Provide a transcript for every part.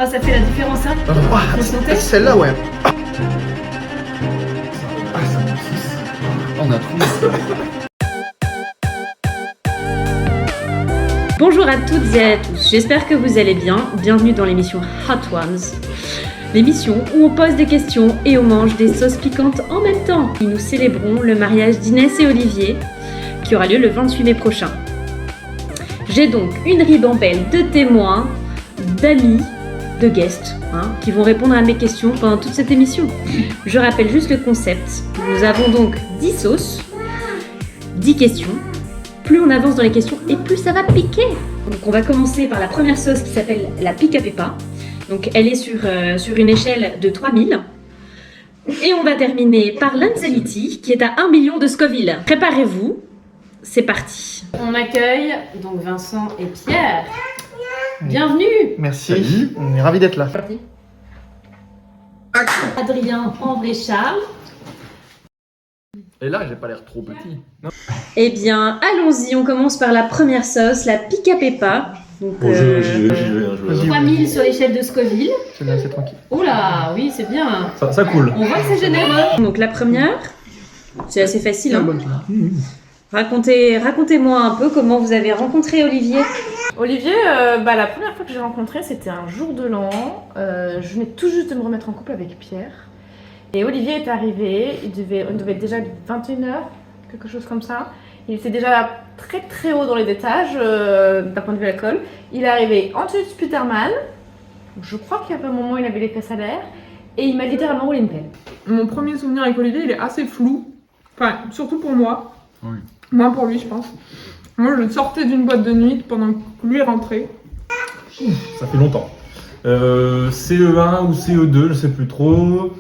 Ah, ça fait la différence, hein. Faut se noter. Celle-là, ouais. On a trouvé. Bonjour à toutes et à tous, j'espère que vous allez bien. Bienvenue dans l'émission Hot Ones. L'émission où on pose des questions et on mange des sauces piquantes en même temps. Et nous célébrons le mariage d'Inès et Olivier qui aura lieu le 28 mai prochain. J'ai donc une ribambelle de témoins, d'amis, de guests qui vont répondre à mes questions pendant toute cette émission. Je rappelle juste le concept. Nous avons donc 10 sauces, 10 questions. Plus on avance dans les questions et plus ça va piquer. Donc on va commencer par la première sauce qui s'appelle la Pica Peppa. Donc elle est sur une échelle de 3000. Et on va terminer par l'Anxiety qui est à 1 million de Scoville. Préparez-vous, c'est parti. On accueille donc Vincent et Pierre. Bienvenue. Merci. Salut. On est ravis d'être là. Adrien, Ambre et Charles. Et là, j'ai pas l'air trop petit. Non. Eh bien, allons-y, on commence par la première sauce, la Pica Peppa. Donc, Bon, j'y vais. 3000 sur l'échelle de Scoville. Celle-là, c'est tranquille. Oh là, oui, c'est bien. Ça coule. On voit que c'est généreux. Donc la première, c'est assez facile. Hein. Racontez-moi un peu comment vous avez rencontré Olivier. Olivier, la première fois que j'ai rencontré, c'était un jour de l'an. Je venais tout juste de me remettre en couple avec Pierre. Et Olivier est arrivé, on devait être déjà 21h, quelque chose comme ça. Il était déjà très très haut dans les étages, d'un point de vue alcool. Il est arrivé en tenue de Spiderman. Je crois qu'il y a un moment où il avait les fesses à l'air. Et il m'a littéralement roulé une pelle. Mon premier souvenir avec Olivier, il est assez flou. Enfin, surtout pour moi. Oui. Moins pour lui, je pense. Moi, je sortais d'une boîte de nuit pendant que lui rentrait. Ça fait longtemps. CE1 ou CE2, je sais plus trop.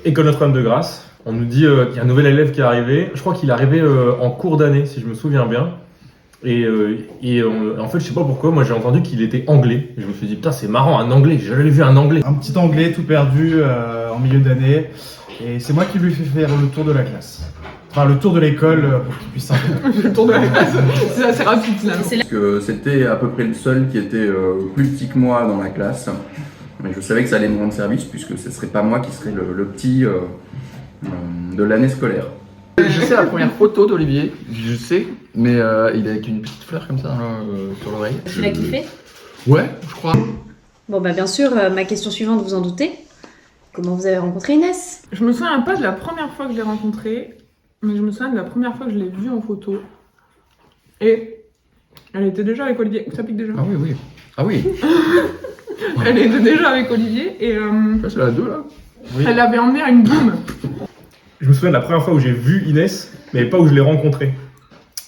École Notre-Dame de Grâce. On nous dit qu'il y a un nouvel élève qui est arrivé. Je crois qu'il est arrivé en cours d'année, si je me souviens bien. En fait, je sais pas pourquoi, moi j'ai entendu qu'il était anglais. Et je me suis dit, putain, c'est marrant, un anglais. J'ai jamais vu un anglais. Un petit anglais tout perdu en milieu d'année. Et c'est moi qui lui ai fait faire le tour de la classe. Enfin, le tour de l'école pour qu'il puisse s'intégrer. Le tour de la classe, c'est assez rapide finalement. Parce que c'était à peu près le seul qui était plus petit que moi dans la classe. Mais je savais que ça allait me rendre service puisque ce serait pas moi qui serais le petit de l'année scolaire. Je sais la première photo d'Olivier, je sais, mais il est avec une petite fleur comme ça sur l'oreille. Tu l'as kiffé? Ouais, je crois. Bon, bien sûr, ma question suivante, vous en doutez. Comment vous avez rencontré Inès? Je me souviens pas de la première fois que je l'ai rencontrée, mais je me souviens de la première fois que je l'ai vue en photo. Et elle était déjà avec Olivier. Ça pique déjà. Ah oui, oui. Ah oui. Elle était déjà avec Olivier et Ça, c'est la 2 là. Oui. elle l'avait emmenée à une boum. Je me souviens de la première fois où j'ai vu Inès, mais pas où je l'ai rencontrée.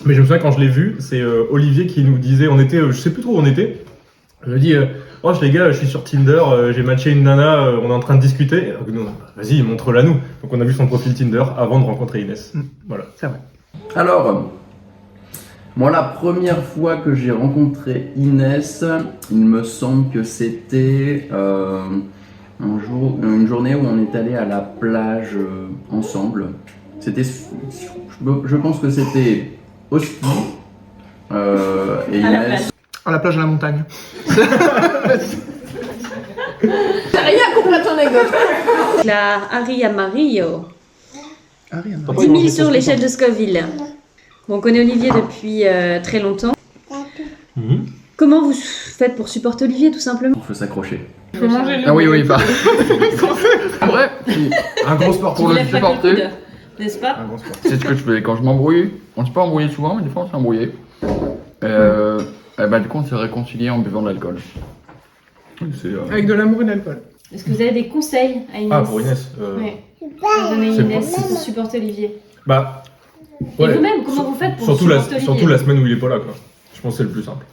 Mais je me souviens quand je l'ai vue, c'est Olivier qui nous disait, on était, je sais plus trop où on était. Je lui ai dit, oh les gars, je suis sur Tinder, j'ai matché une nana, on est en train de discuter. Et, nous, vas-y, montre-la nous. Donc on a vu son profil Tinder avant de rencontrer Inès. Voilà. C'est vrai. Alors, moi la première fois que j'ai rencontré Inès, il me semble que c'était une journée où on est allé à la plage ensemble. C'était, je pense que c'était au ski. Et Inès. À la plage de la montagne. J'ai rien compris à ton anecdote. La Harry Amarillo. Ah, rien. 10 000 sur l'échelle de Scoville. Bon, on connaît Olivier depuis très longtemps. Comment vous faites pour supporter Olivier, tout simplement? Il faut s'accrocher. Il faut manger le Ah oui, bah. Ouais, Un gros sport pour le supporter. N'est-ce pas? Un gros sport. C'est ce que je fais quand je m'embrouille. On ne s'est pas embrouillé souvent, mais des fois on s'est embrouillé. Du coup, on s'est réconcilié en buvant de l'alcool. C'est, avec de l'amour et de l'alcool. Est-ce que vous avez des conseils à Inès? Ah, pour Inès. Ouais. Pour donner C'est Inès pas- pour supporter Olivier. Bah. Et ouais. vous-même, comment vous faites pour surtout supporter Olivier? surtout la semaine où il est pas là, quoi. Je pense que c'est le plus simple.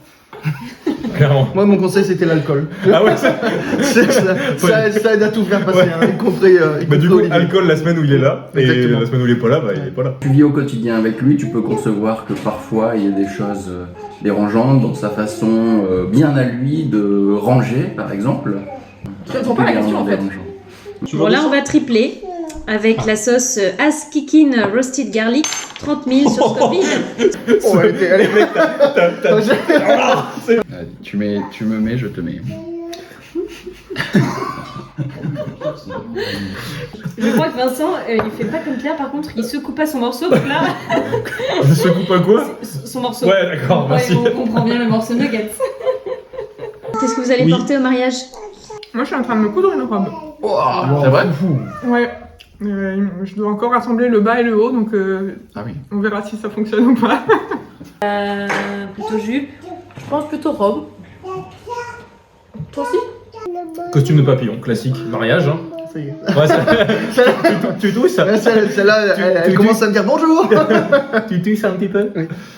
Clairement. Moi, mon conseil, c'était l'alcool. Ah ouais, ça. Ça aide à tout faire passer, Ouais. y compris Du coup, Olivier. alcool la semaine où il est là, et Exactement. la semaine où il est pas là, il est pas là. Tu vis au quotidien avec lui, tu peux concevoir que parfois il y a des choses dérangeantes dans sa façon bien à lui de ranger, par exemple. Je comprends pas la question en fait. Bon, là, on va tripler avec la sauce Ass Kickin Roasted Garlic, 30 000 sur Scoville. Oh, elle était- tu me mets, je te mets. Je crois que Vincent, il fait pas comme Pierre, par contre, il secoue pas son morceau, donc là, Je secoue pas quoi? son morceau. Ouais, d'accord, Ouais, merci. on comprend bien le morceau nuggets. Qu'est-ce que vous allez Oui. porter au mariage? Moi, je suis en train de me coudre une robe. C'est vrai? Ouais. Je dois encore assembler le bas et le haut, donc Ah oui. on verra si ça fonctionne ou pas. Plutôt jupe. Je pense plutôt robe. Toi aussi? Costume de papillon, classique, mariage. Hein. Ça y est. Ouais, tu tousses ça? Celle-là, elle tu- commence à me dire bonjour. Tu tousses un petit peu?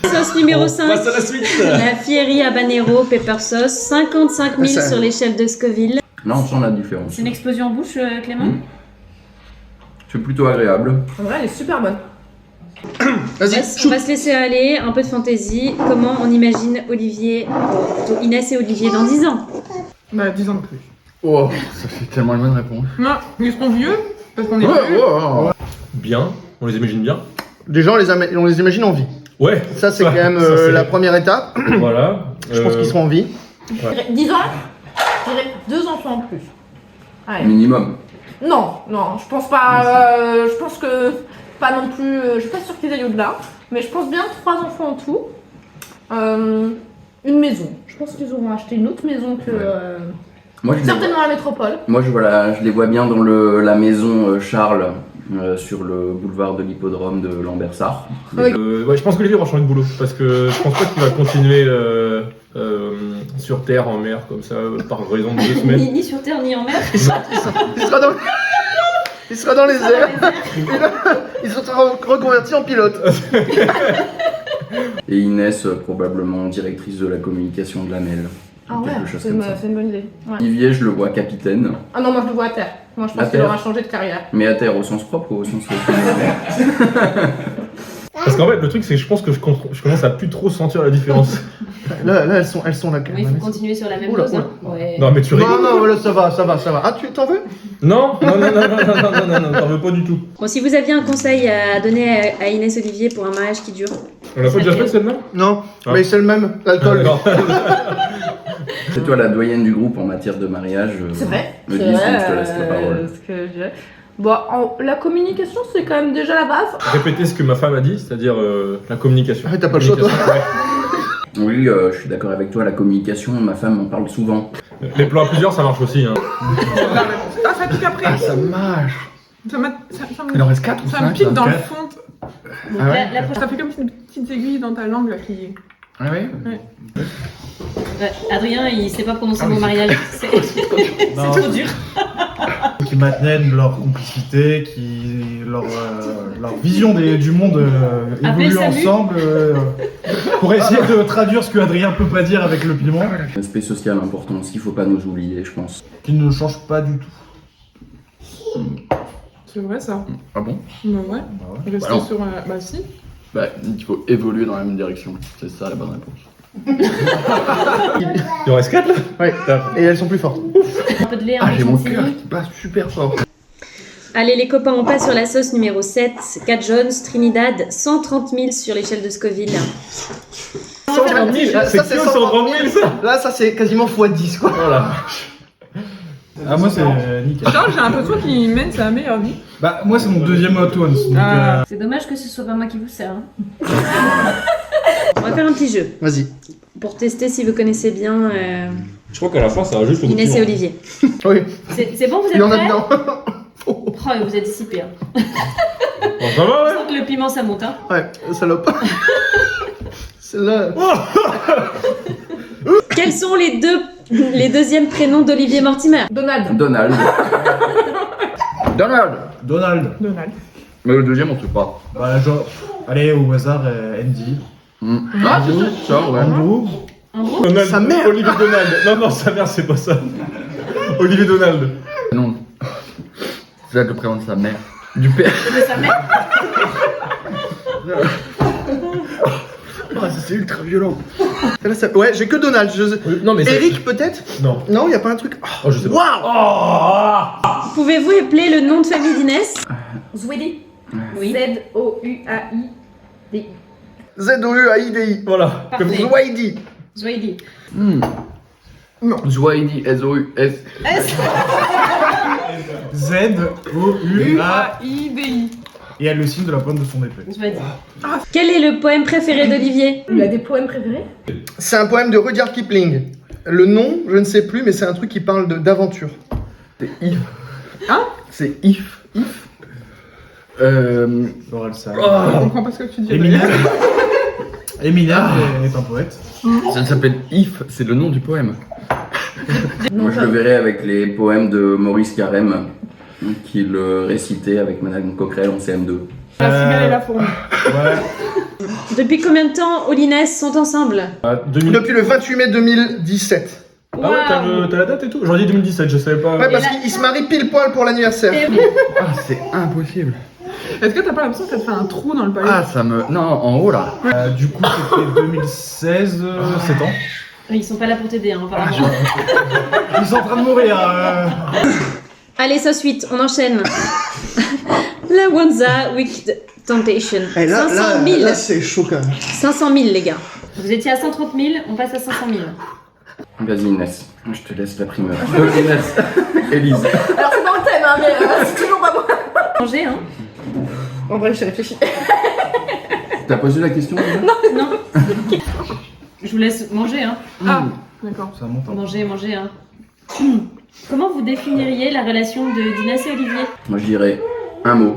Sauce numéro 5. Passe à la suite. La Fieri Habanero Pepper Sauce, 55 000 Ça- sur l'échelle de Scoville. Là, on sent la différence. C'est une explosion en bouche, Clément? C'est plutôt agréable. En vrai, elle est super bonne. Vas-y, On va se laisser aller, un peu de fantaisie. Comment on imagine Olivier, plutôt Inès et Olivier dans 10 ans? Bah, 10 ans de plus. Oh, ça fait tellement une bonne réponse. Non, ils seront vieux, parce qu'on est Ouais, vieux. ouais. Bien, on les imagine bien. Déjà, on les imagine en vie. Ouais. Ça, c'est quand même ça, c'est- la première étape. Voilà. Je pense qu'ils seront en vie. Je dirais 10 ans, je dirais 2 enfants en plus. Ouais. Minimum. Non, je pense pas. Je pense que pas non plus. Je suis pas sûre qu'ils aillent au-delà, mais je pense bien 3 enfants en tout. Une maison. Je pense qu'ils auront acheté une autre maison que. Moi, je les vois, Certainement à la métropole. je les vois bien dans la maison Charles sur le boulevard de l'hippodrome de Lambersart. Oui. Ouais, je pense qu'Olivier va changer de boulot parce que je pense pas qu'il va continuer sur terre, en mer, comme ça, par raison de 2 semaines. Ni sur terre, ni en mer. Il sera dans, il sera dans les airs. Il sera reconverti en pilote. Et Inès, probablement directrice de la communication de la MEL. Ah ouais, Quelque chose c'est comme ça. une bonne idée. Ouais. Olivier, je le vois capitaine, Ah non, moi je le vois à terre. Moi je À pense qu'il terre. aura changé de carrière. mais à terre au sens propre ou au sens Parce qu'en fait, le truc, c'est que je pense que je commence à plus trop sentir la différence. Là, elles sont là quand Oui, il même. faut continuer sur la même Oula, chose. Hein. Ouais. Non, mais tu rigoles. Non, voilà, ça va. Ah, tu t'en veux? Non, t'en veux pas du tout. Bon, si vous aviez un conseil à donner à Inès Olivier pour un mariage qui dure, On l'a pas déjà fait celle-là? Non, Ah. mais c'est le même, l'alcool. D'accord. C'est toi la doyenne du groupe en matière de mariage. C'est vrai. Me C'est dis, vrai, je te laisse la parole. ce que je dirais. Bon, la communication c'est quand même déjà la base. Répétez ce que ma femme a dit, c'est-à-dire la communication. Ah, t'as pas le choix, toi. Communication, Oui, je suis d'accord avec toi, la communication, ma femme m'en parle souvent. ouais. Les plans à plusieurs, ça marche aussi. Hein. Ah, ça pique après. Ah, ça marche. Ça me Il en reste 4 ou ça me 5 pique dans le quatre. fond. donc Ah ouais la prochaine- Ça fait comme une petite aiguille dans ta langue là qui. Ah ouais? Ouais, Adrien, il sait pas prononcer Ah le oui, mot mariage. C'est Non, trop dur. qui maintiennent leur complicité, leur vision du monde Appelez évolue salut. ensemble pour essayer de traduire ce que Adrien peut pas dire avec le piment, L'aspect social important aussi, il faut pas nous oublier, je pense. qui ne change pas du tout. C'est vrai ça. Ah bon? Bah ouais. Rester Bah non. sur. Bah si. Bah, il faut évoluer dans la même direction. C'est ça la bonne réponse. Il en reste 4 là? Ouais. Et elles sont plus fortes. Un peu de lait, un Ah, peu j'ai de mon chantilly. cœur qui bat super fort. Allez les copains, on passe sur la sauce numéro 7. Cat Jones, Trinidad, 130 000 sur l'échelle de Scoville. 130 000, Ça, c'est c'est que 130 000 ça? Là, ça, c'est quasiment x10, quoi. Voilà. Ah, moi c'est nickel. Charles, j'ai l'impression qu'il mène sa meilleure vie. Bah, moi c'est mon deuxième Hot Ones. Donc, Ah. C'est dommage que ce soit pas moi qui vous sers. Hein. On va faire un petit jeu Vas-y. pour tester si vous connaissez bien Je crois qu'à la fin, ça va juste au Inès et Olivier. Oui, C'est bon, vous êtes il y en a prêts? dedans. Oh, vous êtes dissipés. Hein. Bon, ça va, ouais? Je sens que le piment ça monte. Hein. Ouais, salope. Celle-là. Quels sont les deuxièmes prénoms d'Olivier Mortimer? Donald. Donald, Donald! Donald. Donald. Mais le deuxième, on sait pas. Bah, genre, allez au hasard, Andy. Ah, c'est ça, ouais. Andrew. En gros, Donald, Sa mère. Olivier Donald. Non, sa mère, c'est pas ça. Olivier Donald. Non. C'est le prénom de sa mère. Du père. de sa mère. Oh, ça, c'est ultra violent. Là, ça- Ouais, j'ai que Donald. Non, mais c'est- Eric, peut-être? Non. Non, il y a pas un truc. Oh, je sais pas. Waouh! Pouvez-vous appeler le nom de famille d'Inès? Zwedi. Oui. Z-O-U-A-I-D-I. Z-O-U-A-I-D-I. Voilà. Comme Parfait. Zwedi. Zoïdi. Zouaidi, S-O-U-S. Z-O-U-A. I-D-I. Et elle le signe de la pointe de son épée. Je vais dire. Quel est le poème préféré d'Olivier? Il a des poèmes préférés? C'est un poème de Rudyard Kipling. Le nom, je ne sais plus, mais c'est un truc qui parle d'aventure. C'est If. Hein? C'est If. If. Laurel Sam. Je comprends pas ce que tu dis. Eminem. Eminem est un poète. Ça s'appelle If, c'est le nom du poème. Moi, je le verrais avec les poèmes de Maurice Carême, qui le récitait avec Madame Coquerel en CM2. La cigale et la fourmi. Ouais. Depuis combien de temps Olinès sont ensemble? 2000. Depuis le 28 mai 2017. Ah ouais, t'as la date et tout? J'aurais dit 2017, je savais pas. Ouais, parce qu'il se marie pile poil pour l'anniversaire. Ah, c'est impossible. Est-ce que t'as pas l'impression que ça te fait un trou dans le palais? Ah, ça me. Non, en haut là. Du coup, c'était 2016, 7 ans. Ils sont pas là pour t'aider, hein, apparemment. Ils sont en train de mourir. Allez, sauce 8, on enchaîne. La Wanza Wicked Temptation. Et 500 000. là c'est chaud quand même. 500 000, les gars. Vous étiez à 130 000, on passe à 500 000. Vas-y Inès, je te laisse la primeur. Inès, Élise. Alors c'est dans le thème, hein, mais c'est toujours pas bon. Manger, hein? En vrai, je réfléchis. T'as posé la question déjà? Non. Je vous laisse manger, hein. Ah, d'accord. Ça monte un peu. Manger, hein. Comment vous définiriez la relation d'Inès et Olivier? Moi je dirais un mot.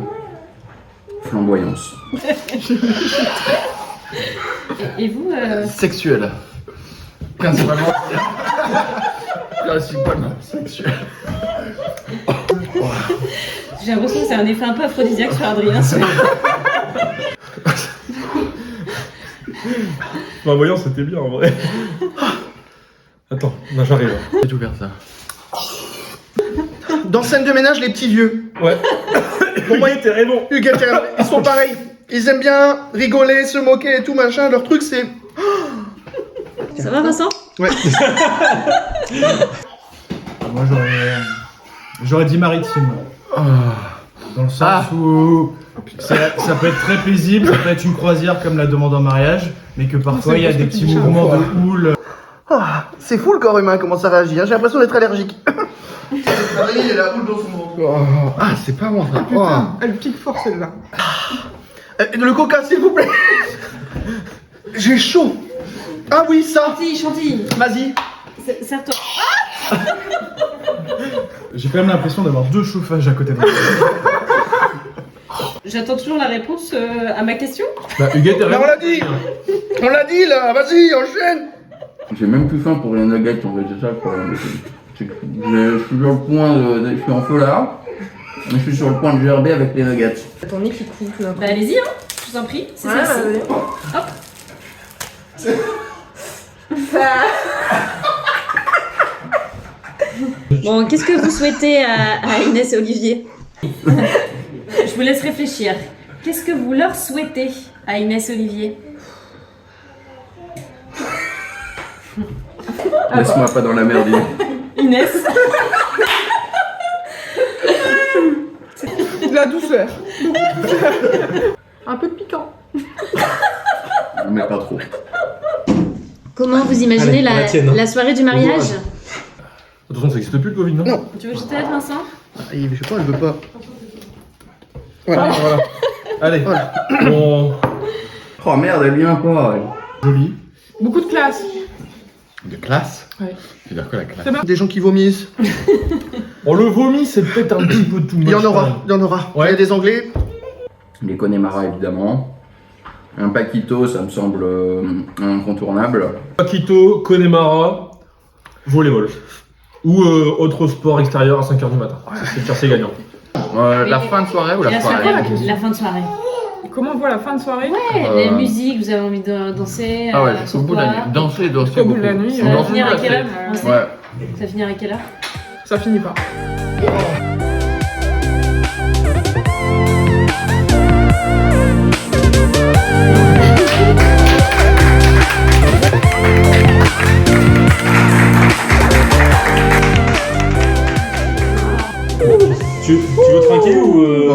Flamboyance. Et vous Sexuel. Principalement. Principalement sexuel. J'ai l'impression que c'est un effet un peu aphrodisiaque sur Adrien. Bah voyons, c'était bien en vrai. Attends, non, j'arrive. J'ai tout faire ça. Dans scène de ménage, les petits vieux. Ouais. Pour moi, il était bon. Hugues et Thierry, ils sont pareils. Ils aiment bien rigoler, se moquer et tout machin. Leur truc c'est. Ça va, Vincent? Ouais. Moi, j'aurais dit maritime. Dans le sens où ça peut être très paisible, ça peut être une croisière comme la demande en mariage, mais que parfois il y a des petits mouvements de houle. Ah, c'est fou le corps humain, comment ça réagit. Hein. J'ai l'impression d'être allergique. Adrien, il a la houle dans son ventre. Ah, c'est pas moi ça. Putain, elle pique fort celle-là. Le coca, s'il vous plaît. J'ai chaud. Ah oui, ça. Chantilly, Vas-y. serre-toi. J'ai quand même l'impression d'avoir deux chauffages à côté de moi. J'attends toujours la réponse à ma question. Bah, Huguette, t'es Mais on l'a dit. On l'a dit là. Vas-y, enchaîne. J'ai même plus faim pour les nuggets en fait, c'est ça le problème. Je suis sur le point je suis en feu là, mais je suis sur le point de gerber avec les nuggets. Ton nez qui coule tout d'un coup. Bah allez-y, hein. Je vous en prie. C'est Ouais, celle-ci. ouais, Hop. Bon, qu'est-ce que vous souhaitez à Inès et Olivier? Je vous laisse réfléchir. Qu'est-ce que vous leur souhaitez à Inès et Olivier? Laisse-moi pas dans la merde. Inès? De la douceur. Un peu de piquant. Mais pas trop. Comment vous imaginez Allez, la tienne, hein. la soirée du mariage? Attention, ça existe plus le Covid, non? Non. Tu veux que je t'aide, Vincent? Je sais pas, elle veut pas. Voilà. Allez, Voilà. on... Oh merde, elle vient pas. Joli. Beaucoup de classe. De classe? Ouais. C'est-à-dire quoi la classe? C'est bien. Des gens qui vomissent. Bon, le vomi, c'est peut-être un petit peu tout Il y en aura, il y en aura. Ouais. Il y a des Anglais. Les Connemara évidemment. Un Paquito, ça me semble incontournable. Paquito, Connemara, volleyball. Ou autre sport extérieur à 5h du matin. C'est tiercé gagnant. La fin de soirée ou la soirée? La fin de soirée. Comment on voit la fin de soirée? Ouais, les musiques, vous avez envie de danser. Ah ouais, sur jusqu'au bout de la quoi? nuit. Danser Jusqu'au bout de la beaucoup. nuit, Ça va Danser finir à assez. quelle heure? On sait. Ouais. Ça va finir à quelle heure? Ça finit pas.